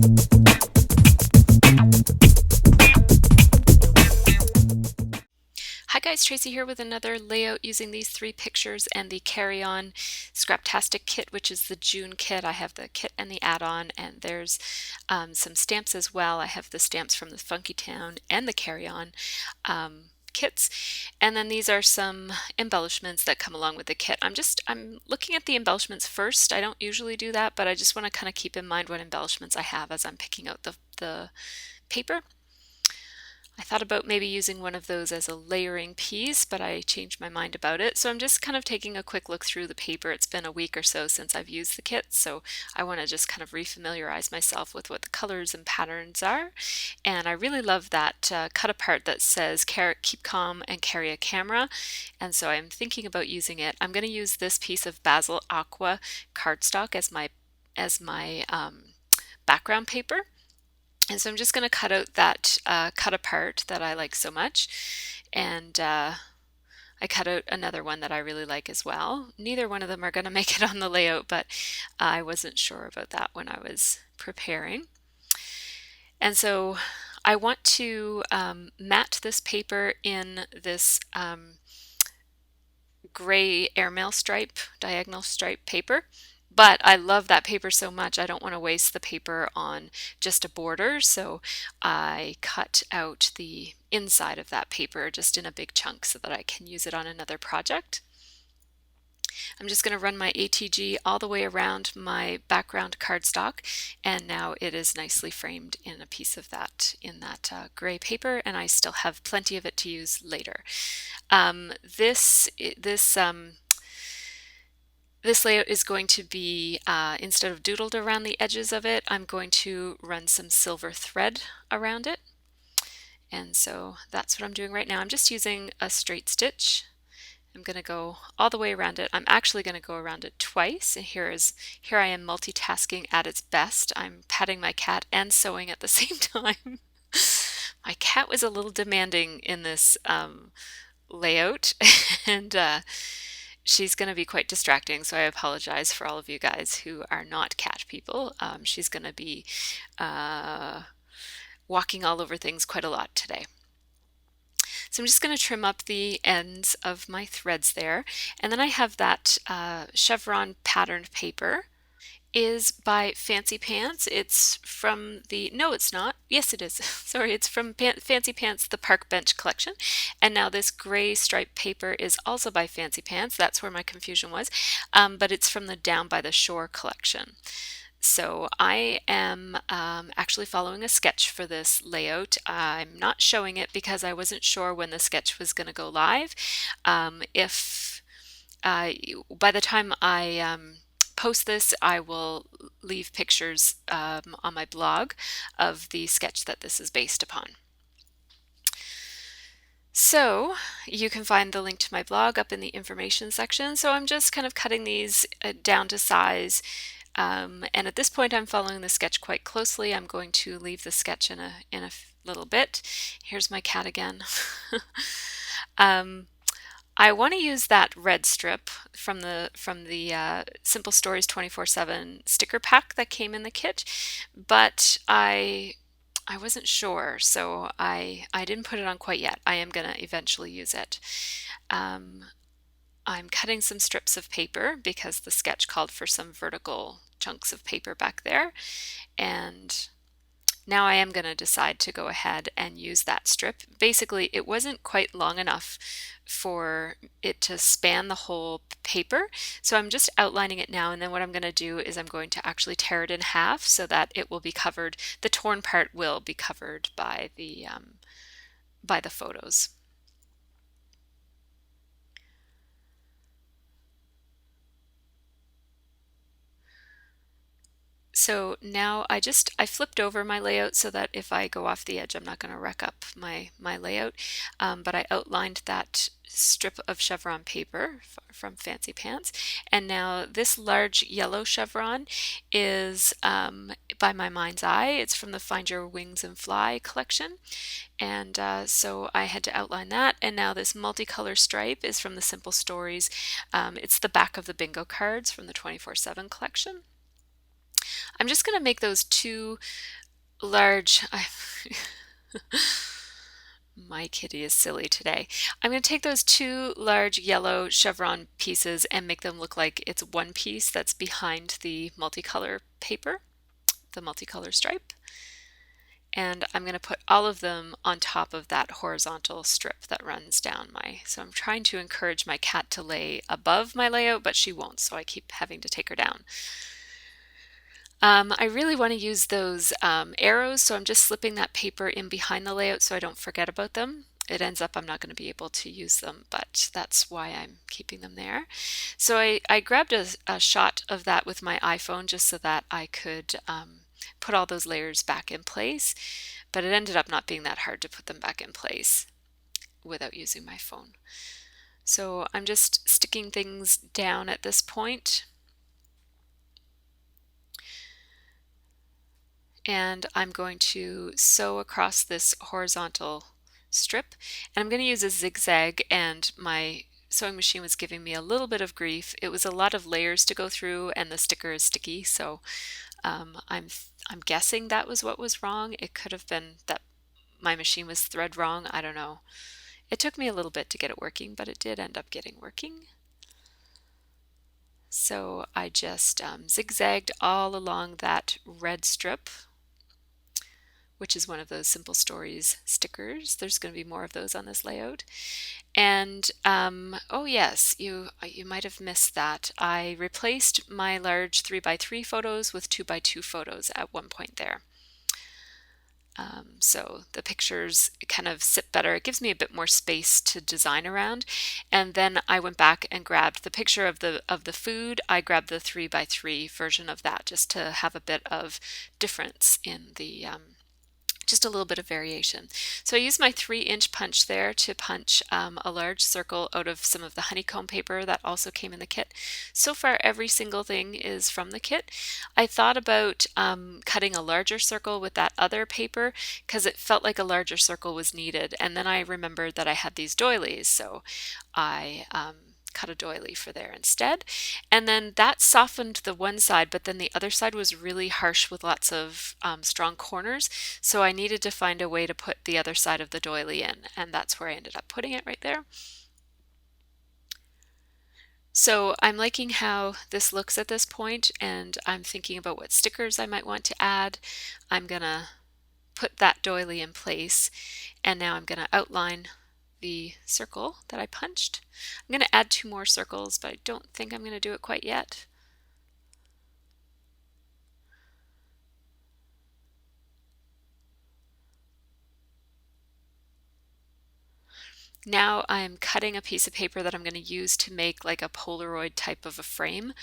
Hi guys, Tracy here with another layout using these 3 pictures and the Carry On Scraptastic kit, which is the June kit. I have the kit and the add-on, and there's some stamps as well. I have the stamps from the Funky Town and the Carry On kits, and then these are some embellishments that come along with the kit. I'm looking at the embellishments first. I don't usually do that, but I just want to kind of keep in mind what embellishments I have as I'm picking out the paper. I thought about maybe using one of those as a layering piece, but I changed my mind about it. So I'm just kind of taking a quick look through the paper. It's been a week or so since I've used the kit, so I want to just kind of refamiliarize myself with what the colors and patterns are. And I really love that cut apart that says keep calm and carry a camera. And so I'm thinking about using it. I'm going to use this piece of Basil Aqua cardstock as my background paper. And so I'm just going to cut out that cut apart that I like so much, and I cut out another one that I really like as well. Neither one of them are going to make it on the layout, but I wasn't sure about that when I was preparing. And so I want to mat this paper in this gray airmail stripe, diagonal stripe paper. But I love that paper so much, I don't want to waste the paper on just a border, so I cut out the inside of that paper just in a big chunk so that I can use it on another project. I'm just going to run my ATG all the way around my background cardstock, and now it is nicely framed in a piece of that in that gray paper, and I still have plenty of it to use later. This layout is going to be, instead of doodled around the edges of it, I'm going to run some silver thread around it. And so that's what I'm doing right now. I'm just using a straight stitch. I'm going to go all the way around it. I'm actually going to go around it twice. And here I am multitasking at its best. I'm patting my cat and sewing at the same time. My cat was a little demanding in this layout, and she's going to be quite distracting, so I apologize for all of you guys who are not cat people. She's going to be walking all over things quite a lot today. So I'm just going to trim up the ends of my threads there, and then I have that chevron patterned paper. Is by Fancy Pants. It's from the, no it's not, yes it is, sorry, it's from Fancy Pants, the Park Bench collection. And now this gray striped paper is also by Fancy Pants, that's where my confusion was, but it's from the Down by the Shore collection. So I am actually following a sketch for this layout. I'm not showing it because I wasn't sure when the sketch was going to go live. If by the time I post this, I will leave pictures on my blog of the sketch that this is based upon. So you can find the link to my blog up in the information section. So I'm just kind of cutting these down to size. And at this point I'm following the sketch quite closely. I'm going to leave the sketch in a little bit. Here's my cat again. I want to use that red strip from the Simple Stories 24/7 sticker pack that came in the kit, but I wasn't sure, so I didn't put it on quite yet. I am going to eventually use it. I'm cutting some strips of paper because the sketch called for some vertical chunks of paper back there, and now I am going to decide to go ahead and use that strip. Basically, it wasn't quite long enough for it to span the whole paper, so I'm just outlining it now, and then what I'm going to do is I'm going to actually tear it in half so that it will be covered, the torn part will be covered by the photos. So now I flipped over my layout so that if I go off the edge, I'm not going to wreck up my layout. But I outlined that strip of chevron paper from Fancy Pants. And now this large yellow chevron is by my mind's eye. It's from the Find Your Wings and Fly collection. And so I had to outline that. And now this multicolor stripe is from the Simple Stories. It's the back of the bingo cards from the 24/7 collection. I'm just going to make those two large, my kitty is silly today. I'm going to take those two large yellow chevron pieces and make them look like it's one piece that's behind the multicolor paper, the multicolor stripe. And I'm going to put all of them on top of that horizontal strip that runs down so I'm trying to encourage my cat to lay above my layout, but she won't, so I keep having to take her down. I really want to use those arrows, so I'm just slipping that paper in behind the layout so I don't forget about them. It ends up I'm not going to be able to use them, but that's why I'm keeping them there. So I grabbed a shot of that with my iPhone just so that I could put all those layers back in place, but it ended up not being that hard to put them back in place without using my phone. So I'm just sticking things down at this point. And I'm going to sew across this horizontal strip, and I'm going to use a zigzag, and my sewing machine was giving me a little bit of grief. It was a lot of layers to go through and the sticker is sticky, so I'm guessing that was what was wrong. It could have been that my machine was thread wrong. I don't know. It took me a little bit to get it working, but it did end up getting working. So I just zigzagged all along that red strip, which is one of those Simple Stories stickers. There's going to be more of those on this layout. And oh yes, you might have missed that. I replaced my large 3x3 photos with 2x2 photos at one point there. So the pictures kind of sit better. It gives me a bit more space to design around. And then I went back and grabbed the picture of the food. I grabbed the 3x3 version of that just to have a bit of difference in the just a little bit of variation. So I used my 3-inch punch there to punch a large circle out of some of the honeycomb paper that also came in the kit. So far every single thing is from the kit. I thought about cutting a larger circle with that other paper because it felt like a larger circle was needed, and then I remembered that I had these doilies, so I cut a doily for there instead. And then that softened the one side, but then the other side was really harsh with lots of strong corners. So I needed to find a way to put the other side of the doily in, and that's where I ended up putting it right there. So I'm liking how this looks at this point, and I'm thinking about what stickers I might want to add. I'm gonna put that doily in place, and now I'm gonna outline the circle that I punched. I'm going to add 2 more circles, but I don't think I'm going to do it quite yet. Now I'm cutting a piece of paper that I'm going to use to make like a Polaroid type of a frame,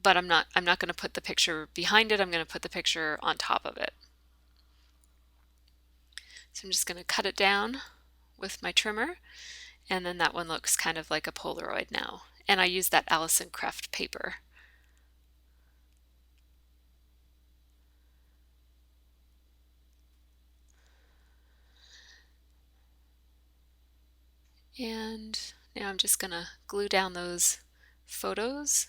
but I'm not going to put the picture behind it. I'm going to put the picture on top of it. So I'm just going to cut it down with my trimmer, and then that one looks kind of like a Polaroid now. And I use that Allison Craft paper. And now I'm just going to glue down those photos.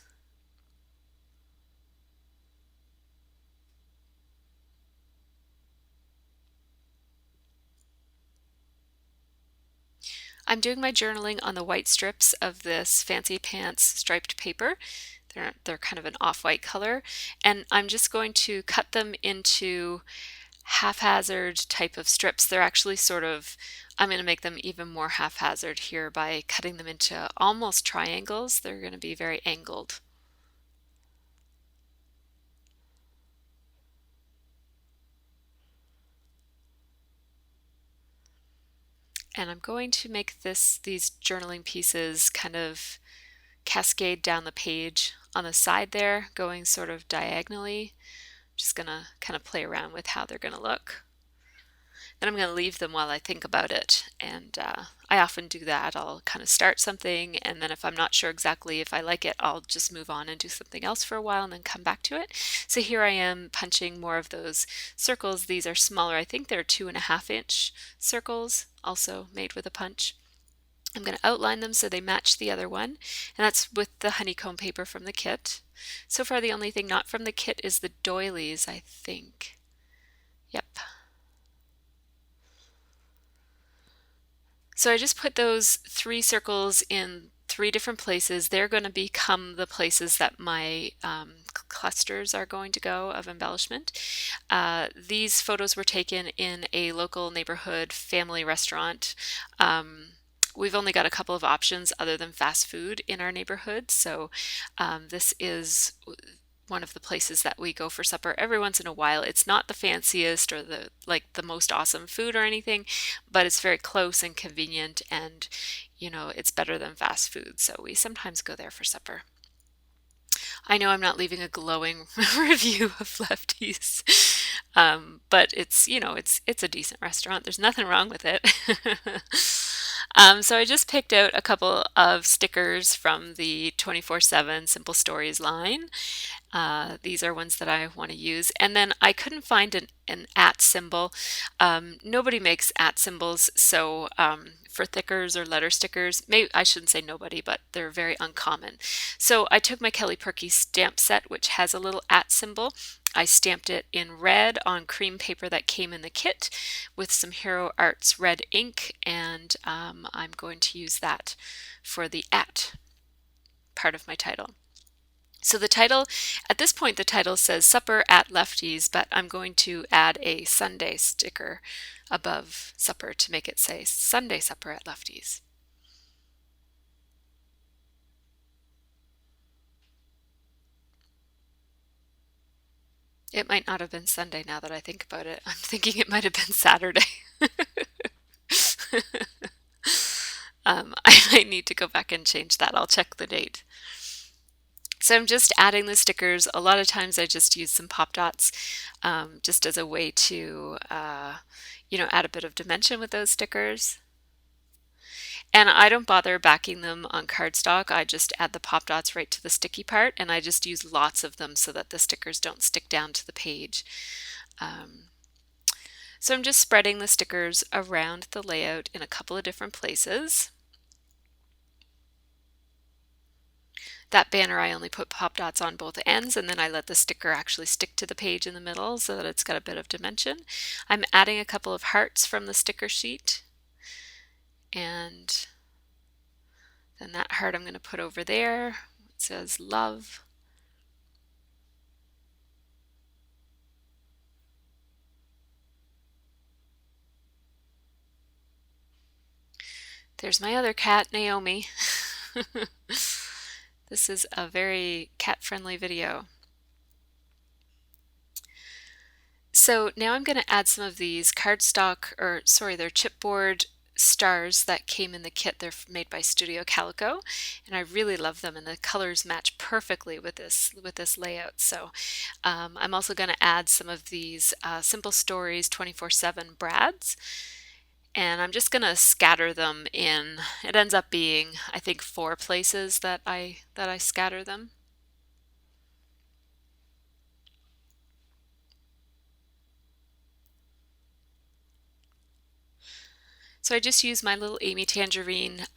I'm doing my journaling on the white strips of this Fancy Pants striped paper. They're kind of an off-white color, and I'm just going to cut them into haphazard type of strips. They're actually sort of, I'm going to make them even more haphazard here by cutting them into almost triangles. They're going to be very angled. And I'm going to make these journaling pieces kind of cascade down the page on the side there, going sort of diagonally. Just gonna kind of play around with how they're gonna look. Then I'm going to leave them while I think about it, and I often do that. I'll kind of start something, and then if I'm not sure exactly if I like it, I'll just move on and do something else for a while and then come back to it. So here I am punching more of those circles. These are smaller. I think they're 2.5-inch circles, also made with a punch. I'm going to outline them so they match the other one, and that's with the honeycomb paper from the kit. So far the only thing not from the kit is the doilies, I think. Yep. So I just put those 3 circles in 3 different places. They're going to become the places that my clusters are going to go of embellishment. These photos were taken in a local neighborhood family restaurant. We've only got a couple of options other than fast food in our neighborhood, so this is one of the places that we go for supper every once in a while. It's not the fanciest or the most awesome food or anything, but it's very close and convenient, and it's better than fast food, so we sometimes go there for supper. I know I'm not leaving a glowing review of Lefty's, but it's a decent restaurant. There's nothing wrong with it. So I just picked out a couple of stickers from the 24/7 Simple Stories line. These are ones that I want to use. And then I couldn't find an @ symbol. Nobody makes @ symbols, so for thickers or letter stickers, maybe I shouldn't say nobody, but they're very uncommon. So I took my Kelly Perky stamp set, which has a little @ symbol. I stamped it in red on cream paper that came in the kit with some Hero Arts red ink, and I'm going to use that for the @ part of my title. So the title, at this point the title says Supper at Lefty's, but I'm going to add a Sunday sticker above supper to make it say Sunday Supper at Lefty's. It might not have been Sunday now that I think about it. I'm thinking it might have been Saturday. I might need to go back and change that. I'll check the date. So I'm just adding the stickers. A lot of times I just use some pop dots just as a way to add a bit of dimension with those stickers. And I don't bother backing them on cardstock. I just add the pop dots right to the sticky part, and I just use lots of them so that the stickers don't stick down to the page. So I'm just spreading the stickers around the layout in a couple of different places. That banner I only put pop dots on both ends, and then I let the sticker actually stick to the page in the middle so that it's got a bit of dimension. I'm adding a couple of hearts from the sticker sheet, and then that heart I'm going to put over there. It says love. There's my other cat, Naomi. This is a very cat-friendly video. So now I'm going to add some of these cardstock, they're chipboard stars that came in the kit. They're made by Studio Calico, and I really love them, and the colors match perfectly with this layout. So I'm also going to add some of these Simple Stories 24/7 brads, and I'm just going to scatter them in. It ends up being, I think, 4 places that I scatter them. So I just use my little Amy Tangerine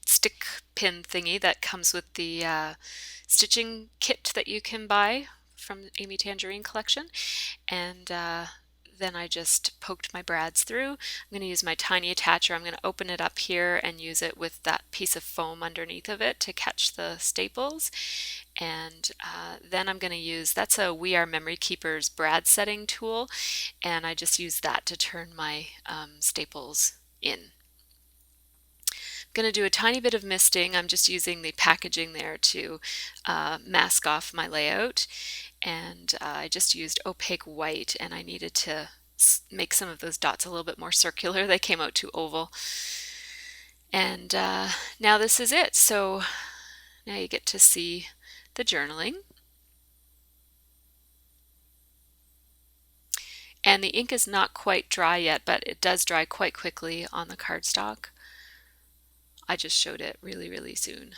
stick pin thingy that comes with the stitching kit that you can buy from Amy Tangerine collection, and then I just poked my brads through. I'm going to use my tiny attacher. I'm going to open it up here and use it with that piece of foam underneath of it to catch the staples, and then I'm going to use, that's a We Are Memory Keepers brad setting tool, and I just use that to turn my staples in. I'm going to do a tiny bit of misting. I'm just using the packaging there to mask off my layout, and I just used opaque white, and I needed to make some of those dots a little bit more circular. They came out too oval. And now this is it. So now you get to see the journaling. And the ink is not quite dry yet, but it does dry quite quickly on the cardstock. I just showed it really, really soon.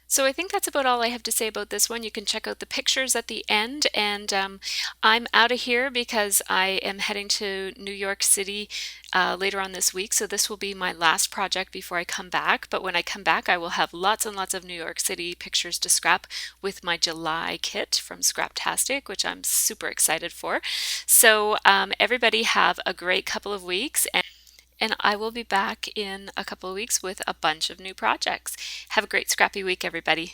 So I think that's about all I have to say about this one. You can check out the pictures at the end, and I'm out of here because I am heading to New York City later on this week. So this will be my last project before I come back. But when I come back, I will have lots and lots of New York City pictures to scrap with my July kit from Scraptastic, which I'm super excited for. So everybody have a great couple of weeks, and I will be back in a couple of weeks with a bunch of new projects. Have a great scrappy week, everybody.